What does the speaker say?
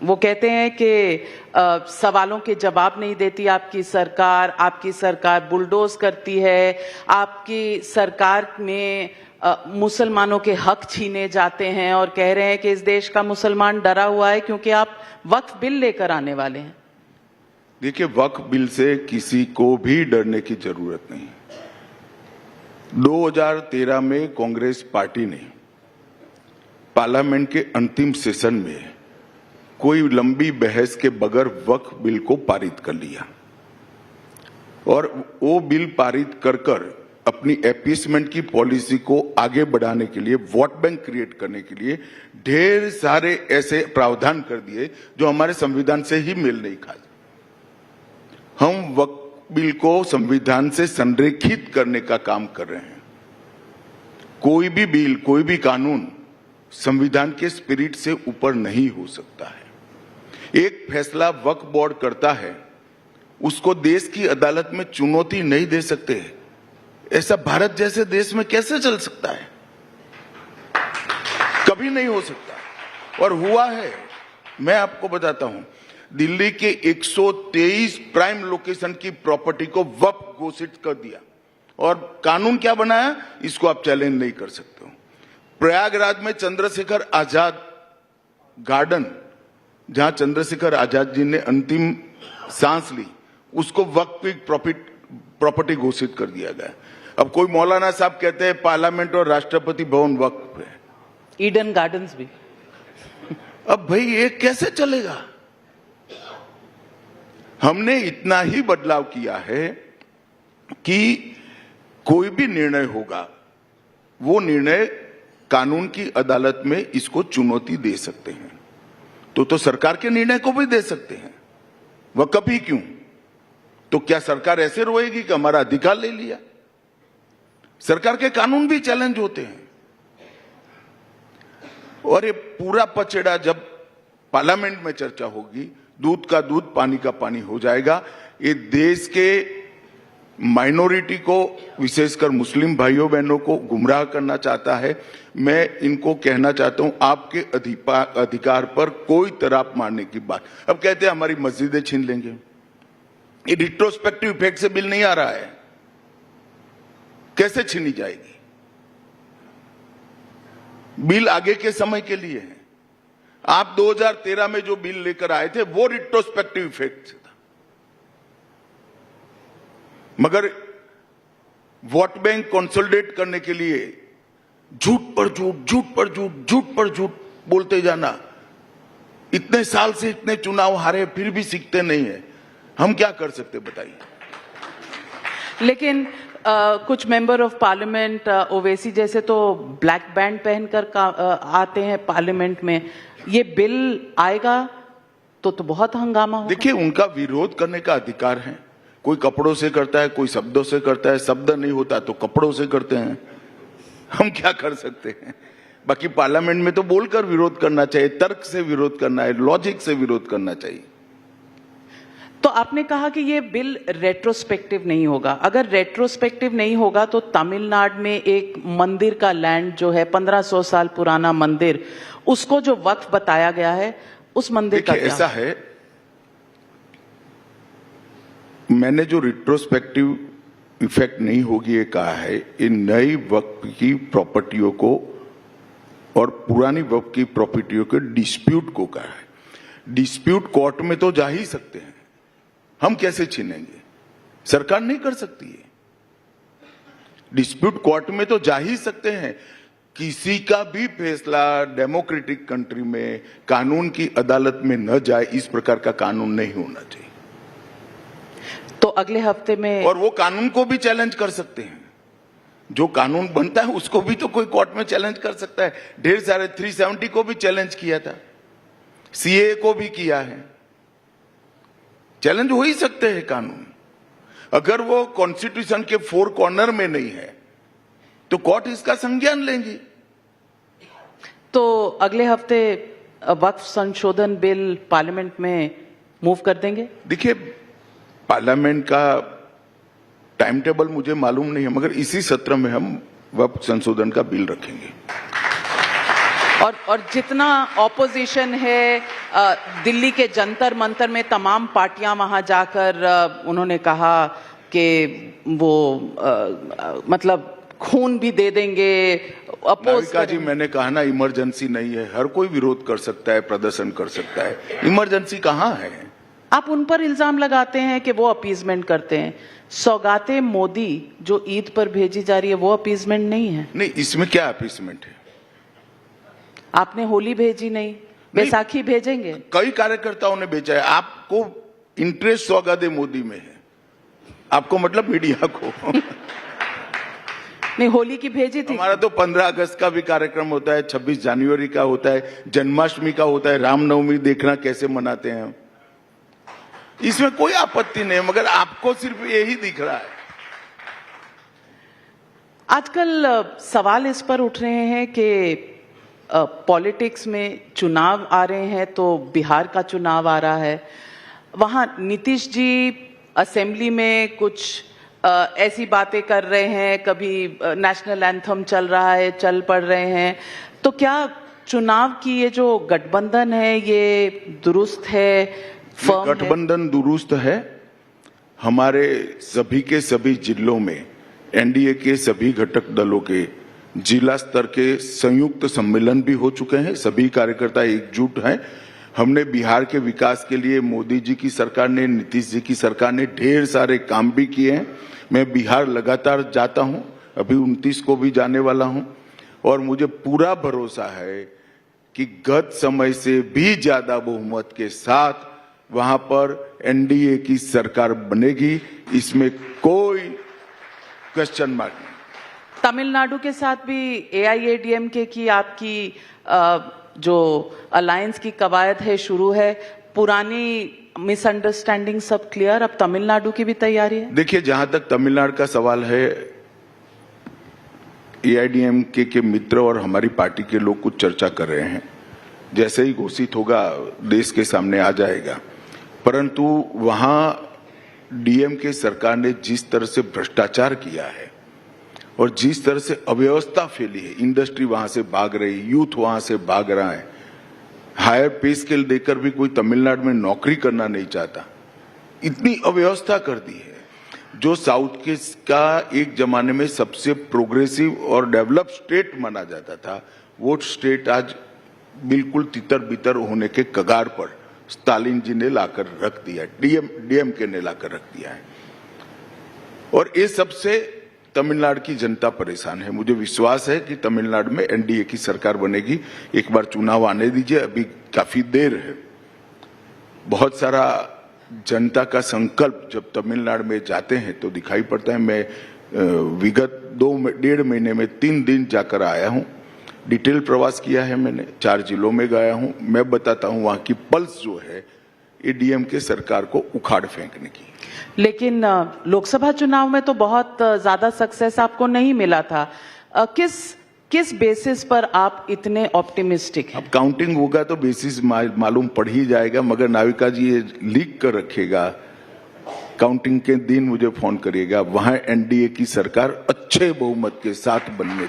वो कहते हैं कि सवालों के जवाब नहीं देती आपकी सरकार बुलडोज करती है, आपकी सरकार में मुसलमानों के हक छीने जाते हैं और कह रहे हैं कि इस देश का मुसलमान डरा हुआ है क्योंकि आप वक्फ बिल लेकर आने वाले हैं। देखिए, वक्फ बिल से किसी को भी डरने की जरूरत नहीं। 2013 में कांग्रेस पार्टी ने पार्लियामेंट के अंतिम सेशन में कोई लंबी बहस के बगैर वक्फ बिल को पारित कर लिया और वो बिल पारित कर अपनी अपीसमेंट की पॉलिसी को आगे बढ़ाने के लिए, वोट बैंक क्रिएट करने के लिए ढेर सारे ऐसे प्रावधान कर दिए जो हमारे संविधान से ही मेल नहीं खाते। हम वक्फ बिल को संविधान से संरेखित करने का काम कर रहे हैं। कोई भी बिल, कोई भी कानून संविधान के स्पिरिट से ऊपर नहीं हो सकता है। एक फैसला वक्फ बोर्ड करता है, उसको देश की अदालत में चुनौती नहीं दे सकते। ऐसा भारत जैसे देश में कैसे चल सकता है? कभी नहीं हो सकता। और हुआ है, मैं आपको बताता हूं, दिल्ली के 123 प्राइम लोकेशन की प्रॉपर्टी को वक्फ घोषित कर दिया और कानून क्या बनाया, इसको आप चैलेंज नहीं कर सकते हो। प्रयागराज में चंद्रशेखर आजाद गार्डन, जहां चंद्रशेखर आजाद जी ने अंतिम सांस ली, उसको वक्फ की प्रॉपर्टी घोषित कर दिया गया। अब कोई मौलाना साहब कहते हैं पार्लियामेंट और राष्ट्रपति भवन वक्फ है, ईडन गार्डन्स भी। अब भाई ये कैसे चलेगा? हमने इतना ही बदलाव किया है कि कोई भी निर्णय होगा, वो निर्णय कानून की अदालत में इसको चुनौती दे सकते हैं। तो सरकार के निर्णय को भी दे सकते हैं। वह कभी क्यों? तो क्या सरकार ऐसे रोएगी कि हमारा अधिकार ले लिया? सरकार के कानून भी चैलेंज होते हैं। और ये पूरा पचड़ा जब पार्लियामेंट में चर्चा होगी, दूध का दूध पानी का पानी हो जाएगा। ये देश के माइनॉरिटी को, विशेषकर मुस्लिम भाइयों बहनों को गुमराह करना चाहता है। मैं इनको कहना चाहता हूं, आपके अधिकार पर कोई तराप मारने की बात। अब कहते हैं हमारी मस्जिदें छीन लेंगे। ये रिट्रोस्पेक्टिव इफेक्ट से बिल नहीं आ रहा है, कैसे छीनी जाएगी? बिल आगे के समय के लिए है। आप 2013 में जो बिल लेकर आए थे वो रिट्रोस्पेक्टिव इफेक्ट से था, मगर वोट बैंक कंसोलिडेट करने के लिए झूठ पर झूठ बोलते जाना। इतने साल से इतने चुनाव हारे, फिर भी सीखते नहीं है। हम क्या कर सकते बताइए? लेकिन कुछ मेंबर ऑफ पार्लियामेंट, ओवैसी जैसे तो ब्लैक बैंड पहनकर आते हैं पार्लियामेंट में। ये बिल आएगा तो बहुत हंगामा होगा। देखिए, उनका विरोध करने का अधिकार है। कोई कपड़ों से करता है, कोई शब्दों से करता है। शब्द नहीं होता तो कपड़ों से करते हैं। हम क्या कर सकते हैं? बाकी पार्लियामेंट में तो बोलकर विरोध करना चाहिए, तर्क से विरोध करना है, लॉजिक से विरोध करना चाहिए। तो आपने कहा कि ये बिल रेट्रोस्पेक्टिव नहीं होगा। अगर रेट्रोस्पेक्टिव नहीं होगा तो तमिलनाडु में एक मंदिर का लैंड जो है 1500 साल पुराना मंदिर, उसको जो वक्फ बताया गया है, उस मंदिर का क्या? ऐसा है, मैंने जो रिट्रोस्पेक्टिव इफेक्ट नहीं होगी ये कहा है, इन नई वक्फ की प्रॉपर्टियों को और पुरानी वक्फ की प्रॉपर्टियों के डिस्प्यूट को कहा है। डिस्प्यूट कोर्ट में तो जा ही सकते हैं, हम कैसे छीनेंगे? सरकार नहीं कर सकती है। डिस्प्यूट कोर्ट में तो जा ही सकते हैं। किसी का भी फैसला डेमोक्रेटिक कंट्री में कानून की अदालत में न जाए, इस प्रकार का कानून नहीं होना चाहिए। तो अगले हफ्ते में, और वो कानून को भी चैलेंज कर सकते हैं। जो कानून बनता है उसको भी तो कोई कोर्ट में चैलेंज कर सकता है। ढेर सारे 370 को भी चैलेंज किया था, सीए को भी किया है। चैलेंज हो ही सकते हैं कानून। अगर वो कॉन्स्टिट्यूशन के 4 कॉर्नर में नहीं है तो कोर्ट इसका संज्ञान लेंगी। तो अगले हफ्ते वक्फ संशोधन बिल पार्लियामेंट में मूव कर देंगे? देखिए, पार्लियामेंट का टाइम टेबल मुझे मालूम नहीं है, मगर इसी सत्र में हम वक्फ संशोधन का बिल रखेंगे। और जितना ऑपोजिशन है, दिल्ली के जंतर मंतर में तमाम पार्टियां वहां जाकर उन्होंने कहा कि वो मतलब खून भी दे देंगे, अपोज नाविका जी, मैंने कहा ना, इमरजेंसी नहीं है। हर कोई विरोध कर सकता है, प्रदर्शन कर सकता है। इमरजेंसी कहाँ है? आप उन पर इल्जाम लगाते हैं कि वो अपीजमेंट करते हैं। सौगातें मोदी जो ईद पर भेजी जा रही है वो अपीजमेंट नहीं है? नहीं, इसमें क्या अपीसमेंट है? आपने होली भेजी नहीं, बैसाखी भेजेंगे? कई कार्यकर्ताओं ने भेजा है। आपको इंटरेस्ट सौगाते मोदी में है, आपको मतलब मीडिया को। नहीं, होली की भेजी थी। हमारा तो 15 अगस्त का भी कार्यक्रम होता है, 26 जनवरी का होता है, जन्माष्टमी का होता है, रामनवमी देखना कैसे मनाते हैं हम। इसमें कोई आपत्ति नहीं, मगर आपको सिर्फ यही दिख रहा है। आजकल सवाल इस पर उठ रहे हैं कि पॉलिटिक्स में चुनाव आ रहे हैं, तो बिहार का चुनाव आ रहा है, वहां नीतीश जी असेंबली में कुछ ऐसी बातें कर रहे हैं, कभी नेशनल एंथम चल रहा है, चल पड़ रहे हैं, तो क्या चुनाव की ये जो गठबंधन है ये दुरुस्त है, फर्म है? गठबंधन दुरुस्त है। हमारे सभी के सभी जिलों में एनडीए के सभी घटक दलों के जिला स्तर के संयुक्त सम्मेलन भी हो चुके हैं। सभी कार्यकर्ता एकजुट हैं। हमने बिहार के विकास के लिए मोदी जी की सरकार ने, नीतीश जी की सरकार ने ढेर सारे काम भी किए हैं। मैं बिहार लगातार जाता हूं, अभी 29 को भी जाने वाला हूं, और मुझे पूरा भरोसा है कि गत समय से भी ज्यादा बहुमत के साथ वहां पर एनडीए की सरकार बनेगी। इसमें कोई क्वेश्चन मार्क नहीं। तमिलनाडु के साथ भी एआईएडीएमके की आपकी जो अलायंस की कवायद है शुरू है, पुरानी मिसअंडरस्टैंडिंग सब क्लियर, अब तमिलनाडु की भी तैयारी है? देखिए, जहां तक तमिलनाडु का सवाल है, एआईएडीएमके के मित्र और हमारी पार्टी के लोग कुछ चर्चा कर रहे हैं। जैसे ही घोषित होगा देश के सामने आ जाएगा। परंतु वहां डीएमके सरकार ने जिस तरह से भ्रष्टाचार किया है और जिस तरह से अव्यवस्था फैली है, इंडस्ट्री वहां से भाग रही, यूथ वहां से भाग रहा है, हायर पे स्केल देकर भी कोई तमिलनाडु में नौकरी करना नहीं चाहता, इतनी अव्यवस्था कर दी है। जो साउथ के का एक जमाने में सबसे प्रोग्रेसिव और डेवलप स्टेट माना जाता था, वो स्टेट आज बिल्कुल तितर बितर होने के कगार पर स्टालिन जी ने लाकर रख दिया, डीएमके ने लाकर रख दिया है। और ये सबसे तमिलनाडु की जनता परेशान है। मुझे विश्वास है कि तमिलनाडु में एनडीए की सरकार बनेगी। एक बार चुनाव आने दीजिए, अभी काफी देर है। बहुत सारा जनता का संकल्प जब तमिलनाडु में जाते हैं तो दिखाई पड़ता है। मैं विगत 1.5 महीने में 3 दिन जाकर आया हूं। डिटेल प्रवास किया है मैंने, 4 जिलों में गया हूं। मैं बताता हूं वहां की पल्स जो है एडीएमके सरकार को उखाड़ फेंकने की। लेकिन लोकसभा चुनाव में तो बहुत ज्यादा सक्सेस आपको नहीं मिला था। किस बेसिस पर आप इतने ऑप्टिमिस्टिक हैं? अब काउंटिंग होगा तो बेसिस मालूम पड़ ही जाएगा, मगर नाविका जी ये लीक कर रखेगा। काउंटिंग के दिन मुझे फोन करिएगा, वहां एनडीए की सरकार अच्छे बहुमत के साथ बनने